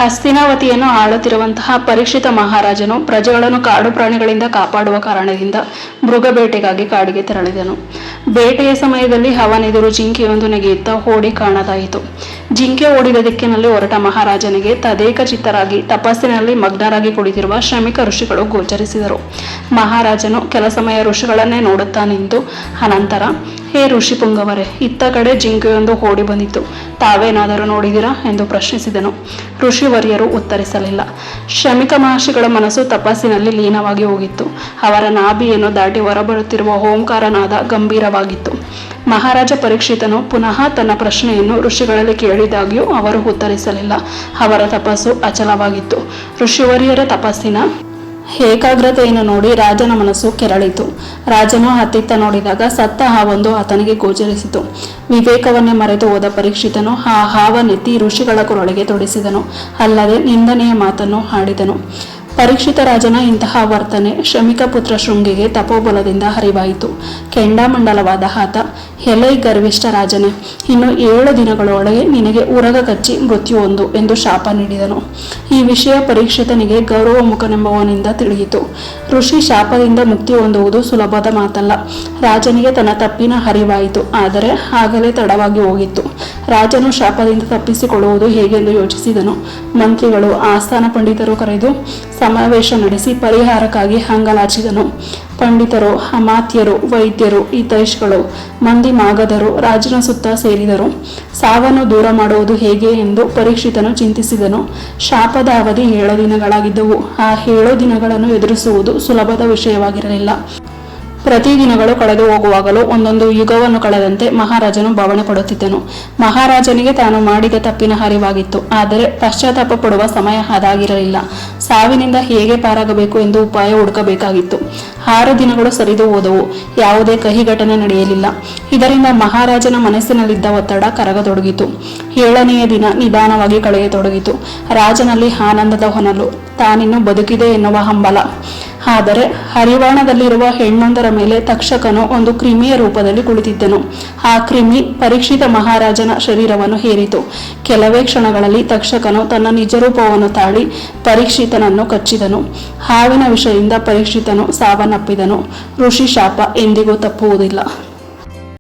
ಹಸ್ತಿನಾವತಿಯನ್ನು ಆಳುತ್ತಿರುವಂತಹ ಪರೀಕ್ಷಿತ ಮಹಾರಾಜನು ಪ್ರಜೆಗಳನ್ನು ಕಾಡು ಪ್ರಾಣಿಗಳಿಂದ ಕಾಪಾಡುವ ಕಾರಣದಿಂದ ಮೃಗಬೇಟೆಗಾಗಿ ಕಾಡಿಗೆ ತೆರಳಿದನು. ಬೇಟೆಯ ಸಮಯದಲ್ಲಿ ಅವನೆದುರು ಜಿಂಕೆಯೊಂದು ನೆಗೆಯುತ್ತಾ ಓಡಿ ಕಾಣದಾಯಿತು. ಜಿಂಕೆ ಓಡಿದ ದಿಕ್ಕಿನಲ್ಲಿ ಹೊರಟ ಮಹಾರಾಜನಿಗೆ ತದೇಕ ಚಿತ್ತರಾಗಿ ತಪಸ್ಸಿನಲ್ಲಿ ಮಗ್ನರಾಗಿ ಕುಳಿತಿರುವ ಶ್ರಮಿಕ ಋಷಿಗಳು ಗೋಚರಿಸಿದರು. ಮಹಾರಾಜನು ಕೆಲ ಸಮಯ ಋಷಿಗಳನ್ನೇ ನೋಡುತ್ತಾ ನಿಂತು ಅನಂತರ, ಹೇ ಋಷಿ ಪುಂಗವರೇ, ಇತ್ತ ಕಡೆ ಜಿಂಕೆಯೊಂದು ಓಡಿ ಬಂದಿತ್ತು, ತಾವೇನಾದರೂ ನೋಡಿದಿರಾ ಎಂದು ಪ್ರಶ್ನಿಸಿದನು. ಋಷಿವರ್ಯರು ಉತ್ತರಿಸಲಿಲ್ಲ. ಶ್ರಮಿಕ ಮಹರ್ಷಿಗಳ ಮನಸ್ಸು ತಪಸ್ಸಿನಲ್ಲಿ ಲೀನವಾಗಿ ಹೋಗಿತ್ತು. ಅವರ ನಾಭಿಯನ್ನು ದಾಟಿ ಹೊರಬರುತ್ತಿರುವ ಓಂಕಾರನಾದ ಗಂಭೀರವಾಗಿತ್ತು. ಮಹಾರಾಜ ಪರೀಕ್ಷಿತನು ಪುನಃ ತನ್ನ ಪ್ರಶ್ನೆಯನ್ನು ಋಷಿಗಳಲ್ಲಿ ಕೇಳಿದಾಗ್ಯೂ ಅವರು ಉತ್ತರಿಸಲಿಲ್ಲ. ಅವರ ತಪಸ್ಸು ಅಚಲವಾಗಿತ್ತು. ಋಷಿವರ್ಯರ ತಪಸ್ಸಿನ ಏಕಾಗ್ರತೆಯನ್ನು ನೋಡಿ ರಾಜನ ಮನಸ್ಸು ಕೆರಳಿತು. ರಾಜನು ಅತ್ತಿತ್ತ ನೋಡಿದಾಗ ಸತ್ತ ಹಾವೊಂದು ಆತನಿಗೆ ಗೋಚರಿಸಿತು. ವಿವೇಕವನ್ನೇ ಮರೆತು ಹೋದ ಪರೀಕ್ಷಿತನು ಆ ಹಾವನ್ನೆತ್ತಿ ಋಷಿಗಳ ಕೊರಳಿಗೆ ತೊಡಿಸಿದನು. ಅಲ್ಲದೆ ನಿಂದನೆಯ ಮಾತನ್ನು ಆಡಿದನು. ಪರೀಕ್ಷಿತ ರಾಜನ ಇಂತಹ ವರ್ತನೆ ಶ್ರಮಿಕ ಪುತ್ರ ಶೃಂಗಿಗೆ ತಪೋಬಲದಿಂದ ಅರಿವಾಯಿತು. ಕೆಂಡಾಮಂಡಲವಾದ ಆತ, ಎಲೈ ಗರ್ವಿಷ್ಠ ರಾಜನೇ, ಇನ್ನು 7 ದಿನಗಳೊಳಗೆ ನಿನಗೆ ಉರಗ ಕಚ್ಚಿ ಮೃತ್ಯು ಹೊಂದು ಎಂದು ಶಾಪ ನೀಡಿದನು. ಈ ವಿಷಯ ಪರೀಕ್ಷಿತನಿಗೆ ಗೌರವಮುಖನೆಂಬವನಿಂದ ತಿಳಿಯಿತು. ಋಷಿ ಶಾಪದಿಂದ ಮುಕ್ತಿ ಹೊಂದುವುದು ಸುಲಭದ ಮಾತಲ್ಲ. ರಾಜನಿಗೆ ತನ್ನ ತಪ್ಪಿನ ಅರಿವಾಯಿತು. ಆದರೆ ಆಗಲೇ ತಡವಾಗಿ ಹೋಗಿತ್ತು. ರಾಜನು ಶಾಪದಿಂದ ತಪ್ಪಿಸಿಕೊಳ್ಳುವುದು ಹೇಗೆಂದು ಯೋಚಿಸಿದನು. ಮಂತ್ರಿಗಳು, ಆಸ್ಥಾನ ಪಂಡಿತರು ಕರೆದು ಸಮಾವೇಶ ನಡೆಸಿ ಪರಿಹಾರಕ್ಕಾಗಿ ಅಂಗಲಾಚಿದನು. ಪಂಡಿತರು, ಅಮಾತ್ಯರು, ವೈದ್ಯರು, ಹಿತೈಷಿಗಳು, ಮಂದಿ ಮಾಗಧರು ರಾಜನ ಸುತ್ತ ಸೇರಿದರು. ಸಾವನ್ನು ದೂರ ಮಾಡುವುದು ಹೇಗೆ ಎಂದು ಪರೀಕ್ಷಿತನು ಚಿಂತಿಸಿದನು. ಶಾಪದ ಅವಧಿ 7 ದಿನಗಳಾಗಿದ್ದವು. ಆ 7 ದಿನಗಳನ್ನು ಎದುರಿಸುವುದು ಸುಲಭದ ವಿಷಯವಾಗಿರಲಿಲ್ಲ. ಪ್ರತಿ ದಿನಗಳು ಕಳೆದು ಹೋಗುವಾಗಲೂ ಒಂದೊಂದು ಯುಗವನ್ನು ಕಳೆದಂತೆ ಮಹಾರಾಜನು ಭಾವನೆ ಪಡುತ್ತಿದ್ದನು. ಮಹಾರಾಜನಿಗೆ ತಾನು ಮಾಡಿದ ತಪ್ಪಿನ ಅರಿವಾಗಿತ್ತು. ಆದರೆ ಪಶ್ಚಾತ್ತಾಪ ಪಡುವ ಸಮಯ ಅದಾಗಿರಲಿಲ್ಲ. ಸಾವಿನಿಂದ ಹೇಗೆ ಪಾರಾಗಬೇಕು ಎಂದು ಉಪಾಯ ಹುಡುಕಬೇಕಾಗಿತ್ತು. 6 ದಿನಗಳು ಸರಿದು ಹೋದವು. ಯಾವುದೇ ಕಹಿ ಘಟನೆ ನಡೆಯಲಿಲ್ಲ. ಇದರಿಂದ ಮಹಾರಾಜನ ಮನಸ್ಸಿನಲ್ಲಿದ್ದ ಒತ್ತಡ ಕರಗತೊಡಗಿತು. 7ನೆಯ ದಿನ ನಿಧಾನವಾಗಿ ಕಳೆಯತೊಡಗಿತು. ರಾಜನಲ್ಲಿ ಆನಂದದ ಹೊನಲು, ತಾನಿನ್ನು ಬದುಕಿದೆ ಎನ್ನುವ ಹಂಬಲ. ಆದರೆ ಹರಿವಾಣದಲ್ಲಿರುವ ಹೆಣ್ಣೊಂದರ ಮೇಲೆ ತಕ್ಷಕನು ಒಂದು ಕ್ರಿಮಿಯ ರೂಪದಲ್ಲಿ ಕುಳಿತಿದ್ದನು. ಆ ಕ್ರಿಮಿ ಪರೀಕ್ಷಿತ ಮಹಾರಾಜನ ಶರೀರವನ್ನು ಹೇರಿತು. ಕೆಲವೇ ಕ್ಷಣಗಳಲ್ಲಿ ತಕ್ಷಕನು ತನ್ನ ನಿಜರೂಪವನ್ನು ತಾಳಿ ಪರೀಕ್ಷಿತನನ್ನು ಕಚ್ಚಿದನು. ಹಾವಿನ ವಿಷದಿಂದ ಪರೀಕ್ಷಿತನು ಸಾವನ್ನಪ್ಪಿದನು. ಋಷಿ ಶಾಪ ಎಂದಿಗೂ ತಪ್ಪುವುದಿಲ್ಲ.